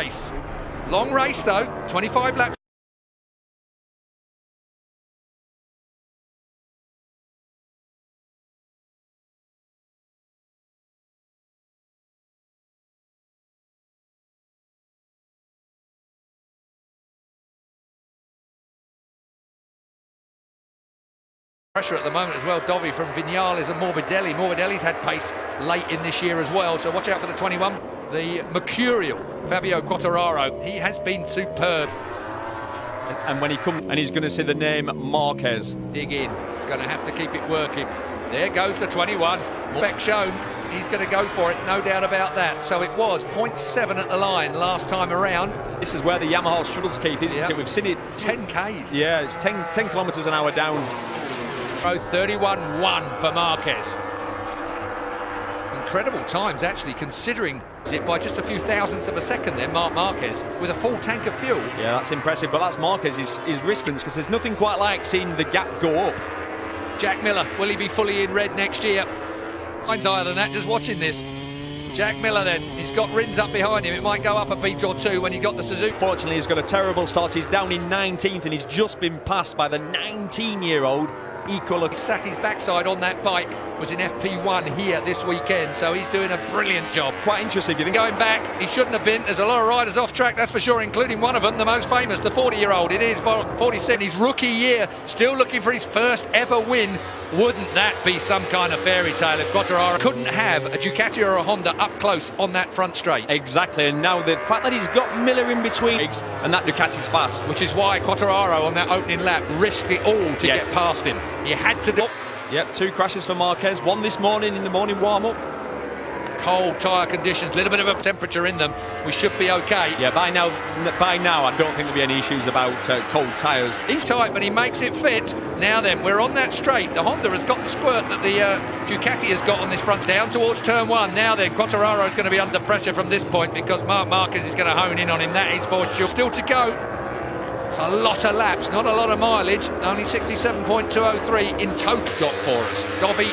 race. Long race though, 25 laps. Pressure at the moment as well. Dovi from Viñales and Morbidelli. Morbidelli's had pace late in this year as well, so watch out for the 21. The mercurial Fabio Quartararo, he has been superb. And when he comes, and he's going to see the name Marquez. Dig in, going to have to keep it working. There goes the 21. Spec shown, he's going to go for it, no doubt about that. So it was 0.7 at the line last time around. This is where the Yamaha struggles, Keith, isn't it? We've seen it. 10 Ks. Yeah, it's 10 kilometres an hour down. 31-1 for Marquez. Incredible times actually, considering it by just a few thousandths of a second then, Marquez, with a full tank of fuel. Yeah, that's impressive, but that's Marquez is risking, because there's nothing quite like seeing the gap go up. Jack Miller, will he be fully in red next year? I'm higher than that just watching this. Jack Miller then, he's got Rins up behind him. It might go up a beat or two when he got the Suzuki. Fortunately, he's got a terrible start. He's down in 19th and he's just been passed by the 19-year-old equal. He sat his backside on that bike, was in FP1 here this weekend, so he's doing a brilliant job. Quite interesting, you think? Going back, he shouldn't have been. There's a lot of riders off track, that's for sure, including one of them, the most famous, the 40-year-old. It is 47, his rookie year, still looking for his first ever win. Wouldn't that be some kind of fairy tale if Quartararo couldn't have a Ducati or a Honda up close on that front straight? Exactly, and now the fact that he's got Miller in between, and that Ducati's fast. Which is why Quartararo on that opening lap risked it all to get past him. He had to do. Yep, 2 crashes for Marquez, one this morning in the morning warm-up. Cold tyre conditions, a little bit of a temperature in them. We should be okay. Yeah, by now I don't think there'll be any issues about cold tyres. He's tight, but he makes it fit. Now then, we're on that straight. The Honda has got the squirt that the Ducati has got on this front, down towards turn 1. Now then, Quartararo is going to be under pressure from this point because Marquez is going to hone in on him. That is for sure. Still to go. It's a lot of laps, not a lot of mileage. Only 67.203 in total got for us. Dobby,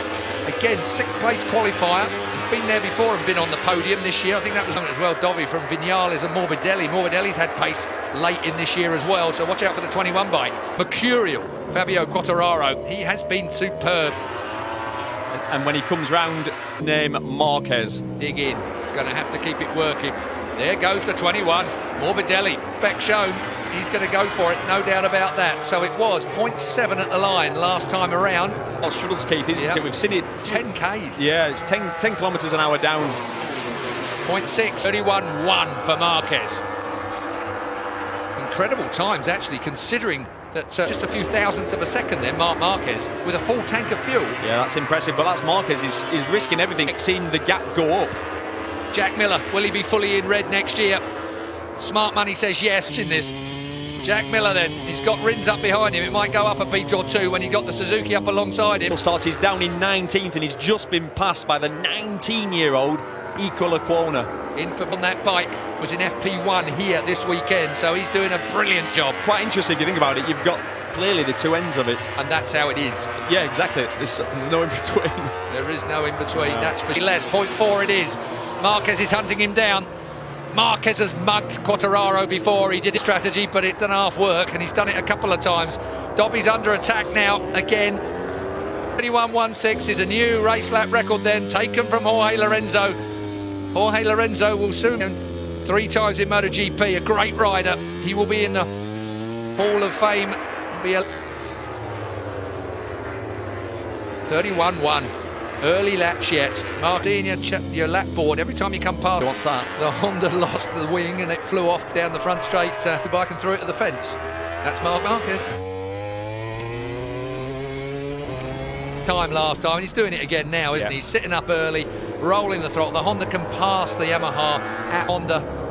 again, 6th place qualifier. He's been there before and been on the podium this year. I think that was as well. Dobby from Viñales and Morbidelli. Morbidelli's had pace late in this year as well, so watch out for the 21 bike. Mercurial Fabio Quartararo, he has been superb. And when he comes round, name Marquez. Dig in, going to have to keep it working. There goes the 21. Morbidelli, spec shown. He's going to go for it, no doubt about that. So it was 0.7 at the line last time around. Oh, struggles, Keith, isn't it? We've seen it. 10 Ks. Yeah, it's 10 kilometres an hour down. 0.6, 31-1 for Marquez. Incredible times, actually, considering that just a few thousandths of a second then, Marquez, with a full tank of fuel. Yeah, that's impressive, but that's Marquez is risking everything, seeing the gap go up. Jack Miller, will he be fully in red next year? Smart money says yes in this. Jack Miller then, he's got Rins up behind him. It might go up a beat or two when he got the Suzuki up alongside him. Start, he's down in 19th and he's just been passed by the 19-year-old Equalacquona. In on that bike, was in FP1 here this weekend, so he's doing a brilliant job. Quite interesting if you think about it. You've got clearly the two ends of it. And that's how it is. Yeah, exactly. There's no in between. There is no in between, no. That's for less. 0.4 it is. Marquez is hunting him down. Marquez has mugged Quartararo before. He did his strategy, but it didn't half work, and he's done it a couple of times. Dobby's under attack now again. 21.16 is a new race lap record then, taken from Jorge Lorenzo. Jorge Lorenzo will soon, 3 times in Motogp, a great rider. He will be in the Hall of Fame. Be a 31.1. Early laps yet. Martin, your lap board, every time you come past. What's that? The Honda lost the wing and it flew off down the front straight, bike and threw it at the fence. That's Marquez. Time last time, he's doing it again now, isn't he? He's sitting up early, rolling the throttle. The Honda can pass the Yamaha at Honda.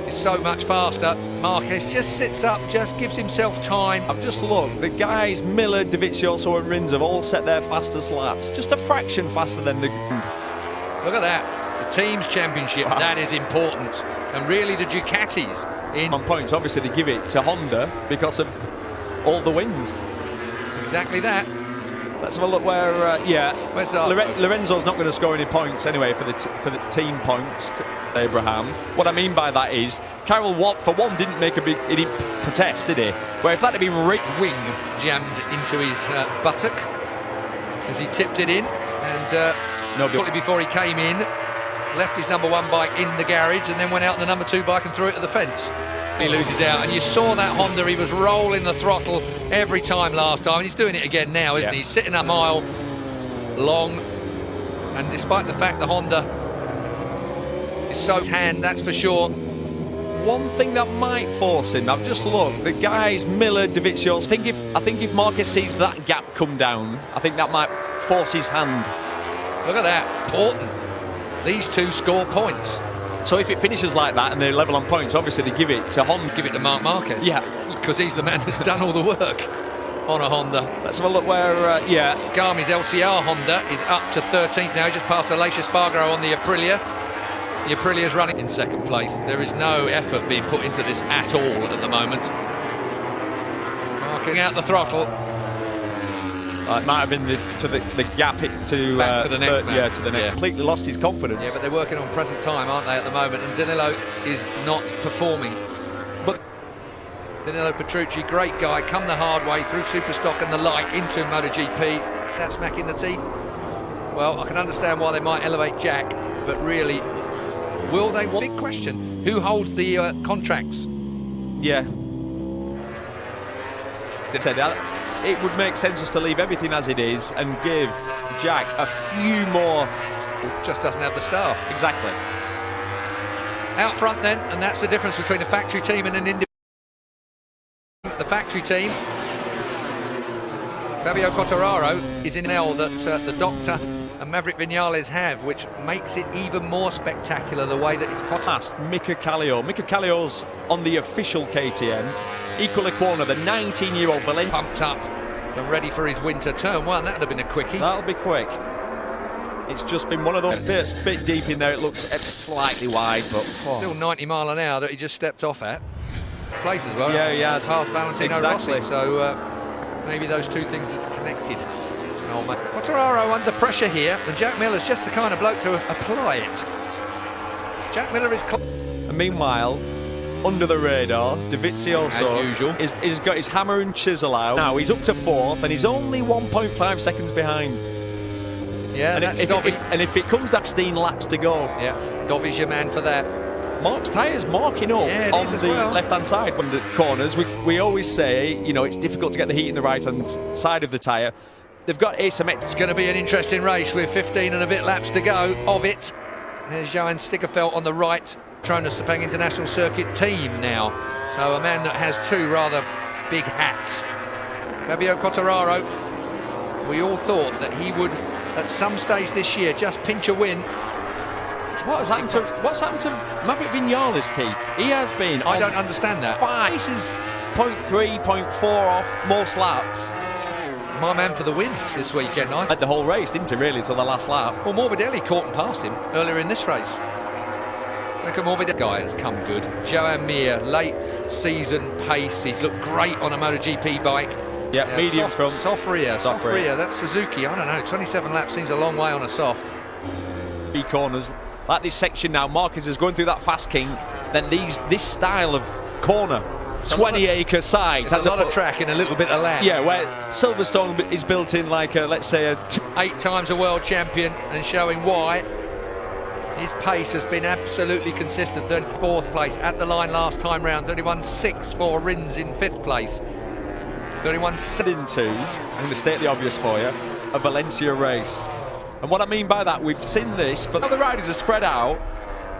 It's so much faster. Marquez just sits up, just gives himself time. I've just looked, the guys Miller, Dovizioso and Rins have all set their fastest laps, just a fraction faster than the... Look at that, the team's championship, that is important. And really the Ducatis in... On points, obviously they give it to Honda because of all the wins. Exactly that. Let's have a look where, Where's Zarco? Lorenzo's not going to score any points anyway for the team points, Abraham. What I mean by that is, Carroll Watt, for one, didn't make a big, he didn't protest, did he? Where if that had been wing jammed into his buttock as he tipped it in, and shortly before he came in, left his number 1 bike in the garage and then went out on the number 2 bike and threw it at the fence. He loses out, and you saw that Honda, he was rolling the throttle every time last time, and he's doing it again now, isn't he? He's sitting a mile long, and despite the fact the Honda is so hand, that's for sure. One thing that might force him, I've just looked, the guys Miller, Dovizioso, I think if Marquez sees that gap come down, I think that might force his hand. Look at that, important. These two score points. So if it finishes like that and they're level on points, obviously they give it to Honda. Give it to Marquez. Yeah. Because he's the man who's done all the work on a Honda. Let's have a look where, Garmi's LCR Honda is up to 13th now. He just passed Alicia Spargaro on the Aprilia. The Aprilia's running in second place. There is no effort being put into this at all at the moment. Marking out the throttle. It might have been the gap to the next to the next. Completely lost his confidence. Yeah, but they're working on present time, aren't they, at the moment? And Danilo is not performing. But Danilo Petrucci, great guy, come the hard way through Superstock and the light into MotoGP. That's smacking the teeth. Well, I can understand why they might elevate Jack, but really, will they? Big question. Who holds the contracts? Yeah. It would make sense just to leave everything as it is and give Jack a few more. Just doesn't have the staff. Exactly. Out front then, and that's the difference between a factory team and an independent. The factory team, Fabio Quartararo, is in L that the Doctor and Maverick Vinales have, which makes it even more spectacular the way that it's past Mika Kallio. Mika Kallio's on the official KTM. Equal Equona, the 19-year-old Valencia. Pumped up and ready for his winter turn 1. That would have been a quickie. That'll be quick. It's just been one of those bit deep in there. It looks slightly wide, but still 90 mile an hour that he just stepped off at. Place as well. Yeah. Past Valentino Rossi. So maybe those two things is connected. Quartararo under pressure here, and Jack Miller's just the kind of bloke to apply it. Jack Miller is. And meanwhile, under the radar, Dovizioso is got his hammer and chisel out. Now he's up to 4th, and he's only 1.5 seconds behind. Yeah, and that's if it comes down 16 laps to go. Yeah, Dobby's your man for that. Mark's tyres marking up on the left-hand side when the corners. We always say, you know, it's difficult to get the heat in the right-hand side of the tyre. They've got asymmetric. It's going to be an interesting race with 15 and a bit laps to go of it. There's Johan Stiggerfeldt on the right, Tronas Sepang International Circuit team now. So a man that has 2 rather big hats. Fabio Quartararo, we all thought that he would, at some stage this year, just pinch a win. What's happened to Maverick Vinales, Keith? He has been. I don't understand that. 5. This is 0.3, 0.4 off most laps. My man for the win this weekend. Led the whole race, didn't he, really, until the last lap? Well, Morbidelli caught and passed him earlier in this race. Look at Morbidelli. Guy has come good. Joan Mir, late season pace. He's looked great on a MotoGP bike. Yeah, medium front. Soft rear. That's Suzuki. I don't know. 27 laps seems a long way on a soft. B corners. Like this section now, Marquez is going through that fast kink. Then this style of corner. 20-acre side. Has a lot of track in a little bit of land. Yeah, where Silverstone is built in like, let's say, 8 times a world champion, and showing why. His pace has been absolutely consistent. 34th place at the line last time round. 31.6 for Rins in 5th place. 31.7 into, I'm going to state the obvious for you, a Valencia race. And what I mean by that, we've seen this, but the riders are spread out.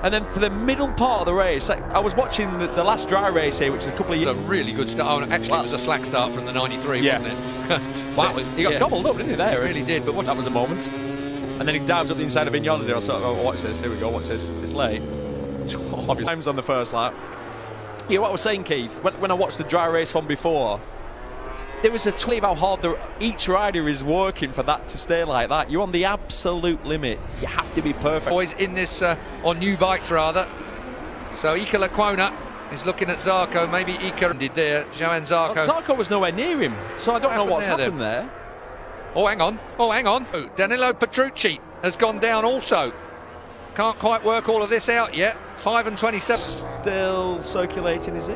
And then for the middle part of the race, I was watching the last dry race here, which is a couple of years. A really good start. Oh, actually, it was a slack start from the 93, wasn't it? Wow, he got gobbled up, didn't he, there? He really did, but that was a moment. And then he dives up the inside of Vinales here. I thought, oh, watch this, here we go, watch this. It's late. Obviously, times on the first lap. Yeah, what I was saying, Keith, when I watched the dry race one before, there was a tweet about how hard each rider is working for that to stay like that. You're on the absolute limit. You have to be perfect. Boys in this, on new bikes rather. So Iker Lecuona is looking at Zarco. Maybe Iker did there. Johan Zarco. Well, Zarco was nowhere near him, so I don't know what's happened there. Oh, hang on. Oh, hang on. Oh, Danilo Petrucci has gone down also. Can't quite work all of this out yet. 5 and 27. Still circulating, is he?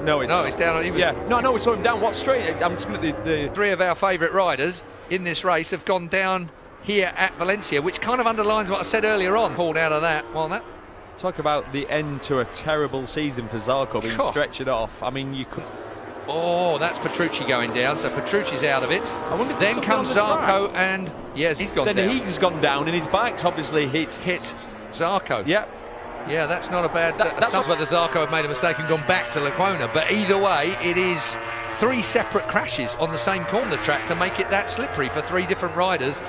No, he's down. He was, yeah. No, we saw him down. What straight? I'm just looking at the... Three of our favourite riders in this race have gone down here at Valencia, which kind of underlines what I said earlier on. Pulled out of that. Well, that... Talk about the end to a terrible season for Zarco, being stretched off. I mean, you could... Oh, that's Petrucci going down, so Petrucci's out of it. I wonder if then comes Zarco, and yes, he's gone down. Then he's gone down, and his bike's obviously hit Zarco. Yep. Yeah, that's not a bad... That's whether Zarco have made a mistake and gone back to Lecuona, but either way, it is 3 separate crashes on the same corner track to make it that slippery for 3 different riders.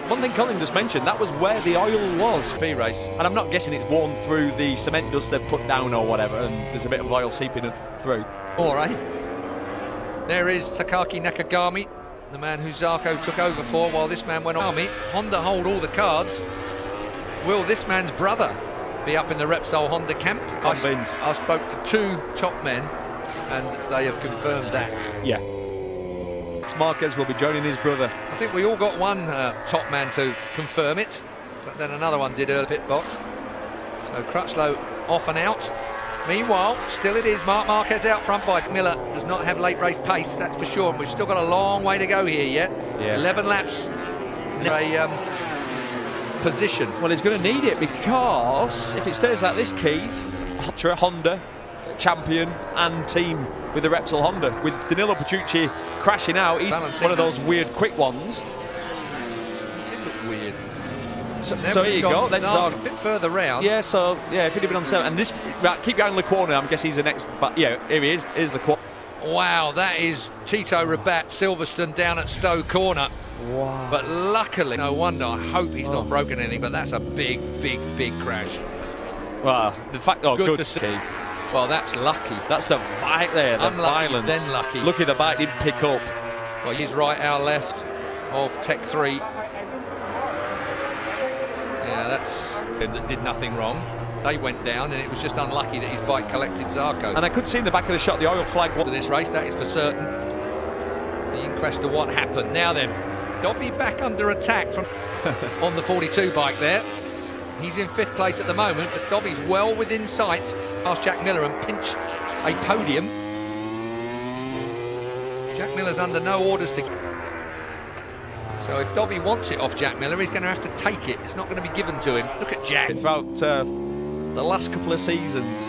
One thing Colin just mentioned, that was where the oil was. Race. And I'm not guessing it's worn through the cement dust they've put down or whatever, and there's a bit of oil seeping through. All right. There is Takaki Nakagami, the man who Zarco took over for while this man went on army. Honda hold all the cards. Will this man's brother be up in the Repsol Honda camp? I spoke to 2 top men, and they have confirmed that. Yeah. Marquez will be joining his brother. I think we all got one top man to confirm it, but then another one did early pit box. So Crutchlow off and out. Meanwhile, still it is Marc Marquez out front by Miller. Does not have late race pace, that's for sure. And we've still got a long way to go here yet. Yeah. 11 laps. Position. Well, he's going to need it, because if it stays like this, Keith, Honda champion and team with the Repsol Honda, with Danilo Petrucci crashing out. He's one of those weird quick ones. Weird. So here you go. Then a bit further round. Yeah. So yeah, if he'd have been on 7, and this keep going Lecuona, I'm guessing he's the next. But yeah, here he is. Here's Lecuona. Wow, that is Tito Rabat Silverstone down at Stowe Corner. Wow. But luckily, no wonder. I hope he's not broken anything. But that's a big crash. Well, the fact. Oh, good to see. Well, that's lucky. That's the bike there, the violence. Then lucky. Lucky the bike didn't pick up. Well, he's right, our left of Tech 3. Yeah, that's... that did nothing wrong. They went down, and it was just unlucky that his bike collected Zarco. And I could see in the back of the shot the oil flag. To this race, that is for certain. The inquest of what happened. Now then, Dobby back under attack from on the 42 bike there. He's in 5th place at the moment, but Dobby's well within sight. Ask Jack Miller and pinch a podium. Jack Miller's under no orders to... So if Dobby wants it off Jack Miller, he's going to have to take it. It's not going to be given to him. Look at Jack. Throughout the last couple of seasons.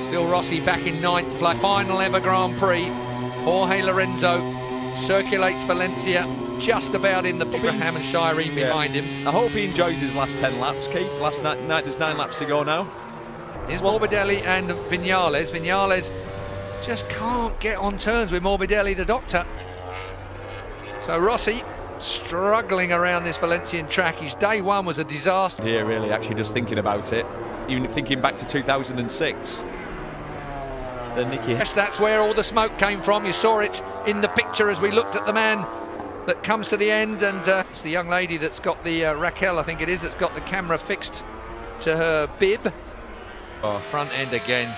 Still Rossi back in 9th place. Final ever Grand Prix. Jorge Lorenzo circulates Valencia. Just about in the Abraham and Shireen behind him. I hope he enjoys his last 10 laps, Keith. Last night, there's 9 laps to go now. Here's Morbidelli and Viñales. Viñales just can't get on terms with Morbidelli, the doctor. So Rossi struggling around this Valencian track. His day 1 was a disaster. Yeah, really, actually just thinking about it. Even thinking back to 2006. That's where all the smoke came from. You saw it in the picture as we looked at the man that comes to the end, and it's the young lady that's got the Raquel, I think it is, that's got the camera fixed to her bib. Oh, front end again.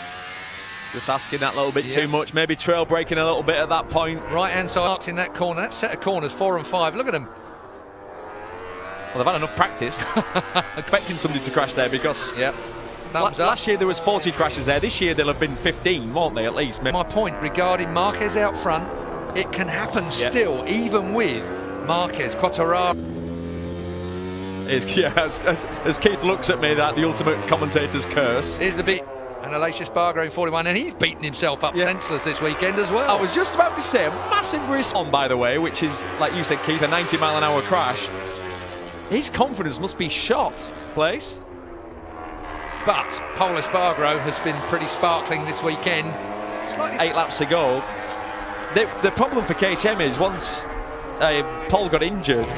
Just asking that little bit too much. Maybe trail braking a little bit at that point. Right hand side marks in that corner. That set of corners 4 and 5. Look at them. Well, they've had enough practice. Expecting somebody to crash there, because last year there was 40 crashes there. This year there'll have been 15, won't they, at least? My point regarding Marquez out front, it can happen still, even with Marquez, Quartararo. As Keith looks at me, that the ultimate commentator's curse. Here's the beat. And Aleix Espargaro in 41, and he's beaten himself up senseless this weekend as well. I was just about to say, a massive risk on, by the way, which is, like you said, Keith, a 90-mile-an-hour crash. His confidence must be shot, place. But Pol Espargaro has been pretty sparkling this weekend. Slightly 8 laps to go. The problem for KTM is once Pol got injured.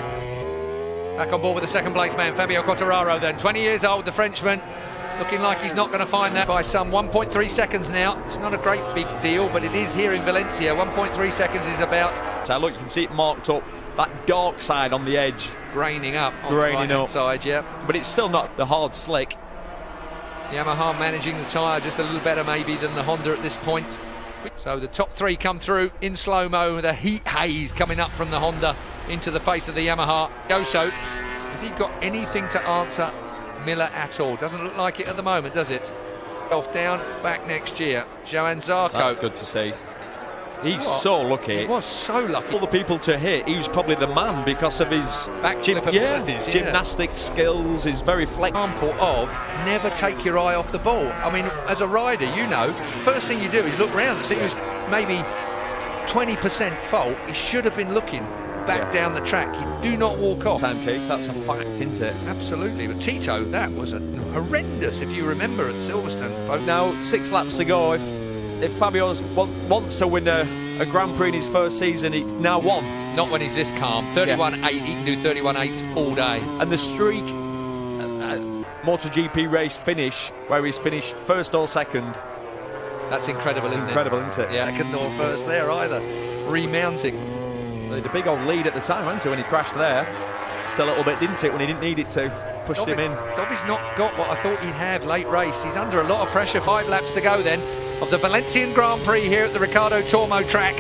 Back on board with the 2nd place man, Fabio Quartararo then. 20 years old, the Frenchman. Looking like he's not going to find that by some 1.3 seconds now. It's not a great big deal, but it is here in Valencia. 1.3 seconds is about... So look, you can see it marked up. That dark side on the edge. Graining up on the right-hand side, yeah. But it's still not the hard slick. Yamaha managing the tyre just a little better maybe than the Honda at this point. So the top three come through in slow-mo, the heat haze coming up from the Honda into the face of the Yamaha. Yoso, has he got anything to answer Miller at all? Doesn't look like it at the moment, does it? Off down, back next year. Johann Zarco. That's good to see. He's so lucky. He was so lucky. All the people to hit, he was probably the man because of his gymnastic skills, his very flexible. Example of never take your eye off the ball. I mean, as a rider, you know, first thing you do is look round and see who's maybe 20% fault. He should have been looking back down the track. You do not walk off. Time, Keith, that's a fact, isn't it? Absolutely. But Tito, that was horrendous, if you remember, at Silverstone. Now, 6 laps to go. If Fabio wants to win a Grand Prix in his first season, he's now won. Not when he's this calm. 31.8, he can do 31.8 all day. And the streak, Motogp race finish, where he's finished first or second. That's incredible, isn't it? Incredible, isn't it? Yeah, second or first there either. Remounting. He had a big old lead at the time, hadn't he, when he crashed there. Just a little bit, didn't it, when he didn't need it to. Pushed him in. Dobby's not got what I thought he'd have late race. He's under a lot of pressure. 5 laps to go then of the Valencian Grand Prix here at the Ricardo Tormo track.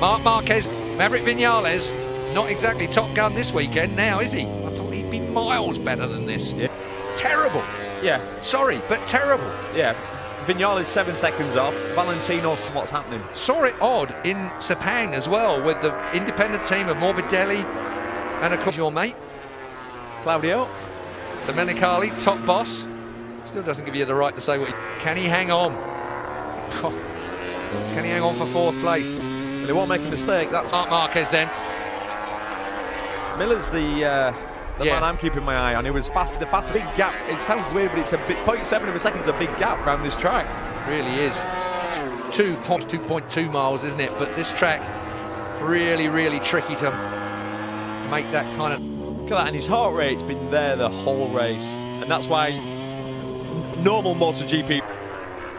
Marquez, Maverick Vinales, not exactly Top Gun this weekend now, is he? I thought he'd be miles better than this. Yeah. Terrible. Yeah. Sorry, but terrible. Yeah. Vinales 7 seconds off. Valentino, what's happening? Saw it odd in Sepang as well with the independent team of Morbidelli and of course your mate Claudio Domenicali, top boss. Still doesn't give you the right to say what can he hang on? Can he hang on for 4th place? And he won't make a mistake. That's Marquez then. Miller's the man I'm keeping my eye on. It was the fastest big gap. It sounds weird, but it's a bit 0.7 of a second is a big gap around this track. Really is. 2.2 miles, isn't it? But this track really, really tricky to make that kind of. Look at that, and his heart rate's been there the whole race, and that's why normal MotoGP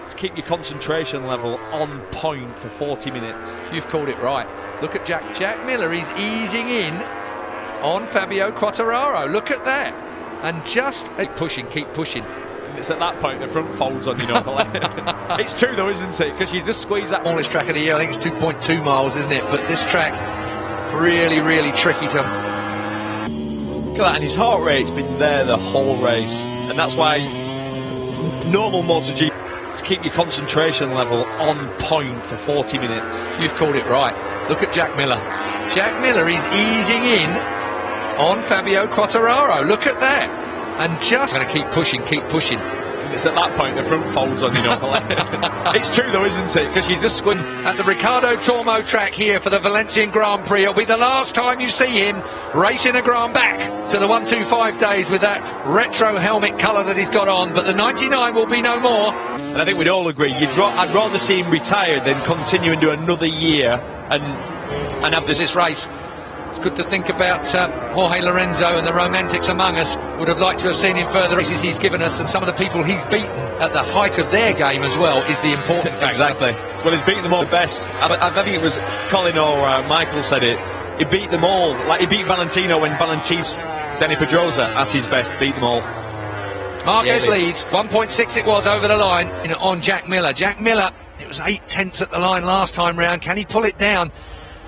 to keep your concentration level on point for 40 minutes. You've called it right. Look at Jack Miller. He's easing in on Fabio Quartararo. Look at that, and just keep pushing. And it's at that point the front folds on you normally. It's true though, isn't it? Because you just squeeze that. Smallest track of the year. I think it's 2.2 miles, isn't it? But this track really, really tricky to. Look at that, and his heart rate's been there the whole race, and that's why normal MotoGP to keep your concentration level on point for 40 minutes. You've called it right. Look at Jack Miller. Jack Miller is easing in on Fabio Quartararo. Look at that, and just going to keep pushing. And it's at that point the front folds on you normally. It's true though, isn't it? Because you just squint. At the Ricardo Tormo track here for the Valencian Grand Prix. It'll be the last time you see him racing a Grand back to the 125 days with that retro helmet colour that he's got on, but the 99 will be no more. And I think we'd all agree, I'd rather see him retire than continue and do another year and have this race. It's good to think about Jorge Lorenzo and the romantics among us. Would have liked to have seen him further races he's given us, and some of the people he's beaten at the height of their game as well is the important factor. Exactly. Well, he's beaten them all the best. I think it was Colin or Michael said it. He beat them all. Like he beat Valentino when Valenti's Danny Pedrosa at his best, beat them all. Marquez leads, 1.6 it was over the line on Jack Miller. Jack Miller, it was 8/10 at the line last time round. Can he pull it down?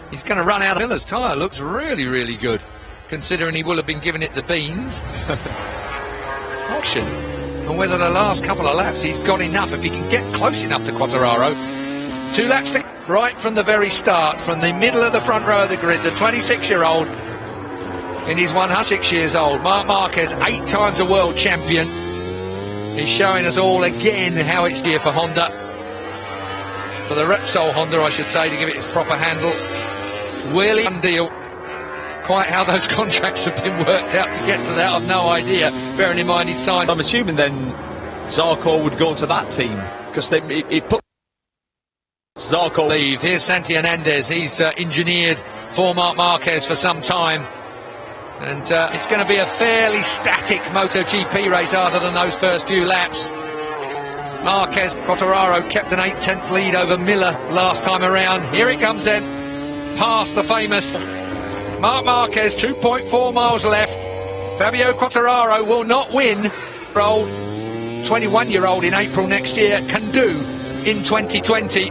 He's going to run out of Miller's tyre. Looks really, really good, considering he will have been giving it the beans. Option. And whether the last couple of laps he's got enough, if he can get close enough to Quartararo. 2 laps to right from the very start, from the middle of the front row of the grid, the 26-year-old in his 106 years old. Marquez, 8 times a world champion. He's showing us all again how it's here for Honda. For the Repsol Honda, I should say, to give it its proper handle. Really deal. Quite how those contracts have been worked out to get to that, I've no idea. Bearing in mind he'd signed. I'm assuming then Zarco would go to that team because he put Zarco. Leave. Here's Santi Hernandez. He's engineered for Marc Marquez for some time. And it's going to be a fairly static MotoGP race other than those first few laps. Marquez, Quartararo kept an 8/10 lead over Miller last time around. Here it comes then, past the famous Marc Marquez, 2.4 miles left. Fabio Quartararo will not win. 21-year-old in April next year can do in 2020.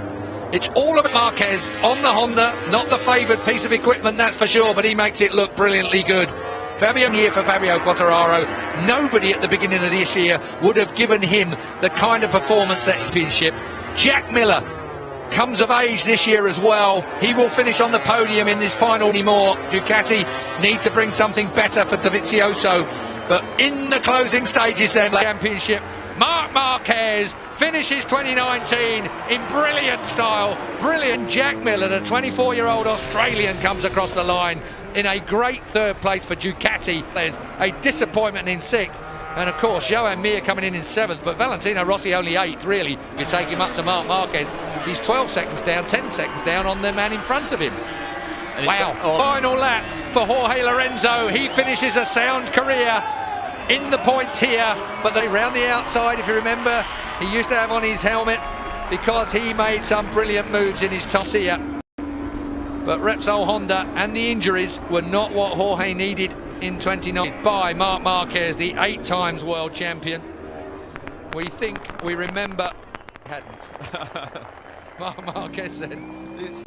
It's all about Marquez on the Honda, not the favoured piece of equipment, that's for sure, but he makes it look brilliantly good. Fabio here for Fabio Quartararo. Nobody at the beginning of this year would have given him the kind of performance that championship. Jack Miller comes of age this year as well. He will finish on the podium in this final anymore. Ducati need to bring something better for Dovizioso. But in the closing stages then, championship, Marc Marquez finishes 2019 in brilliant style. Brilliant. Jack Miller, the 24-year-old Australian, comes across the line in a great third place for Ducati. There's a disappointment in sixth. And of course, Joan Mir coming in seventh, but Valentino Rossi only eighth, really. If you take him up to Marc Marquez, he's 12 seconds down, 10 seconds down on the man in front of him. Wow. Final lap for Jorge Lorenzo. He finishes a sound career in the points here, but they round the outside, if you remember, he used to have on his helmet because he made some brilliant moves in his Tossia. But Repsol Honda and the injuries were not what Jorge needed in 2019 by Marc Marquez, the 8 times world champion. We think we remember hadn't. Marc Marquez said it's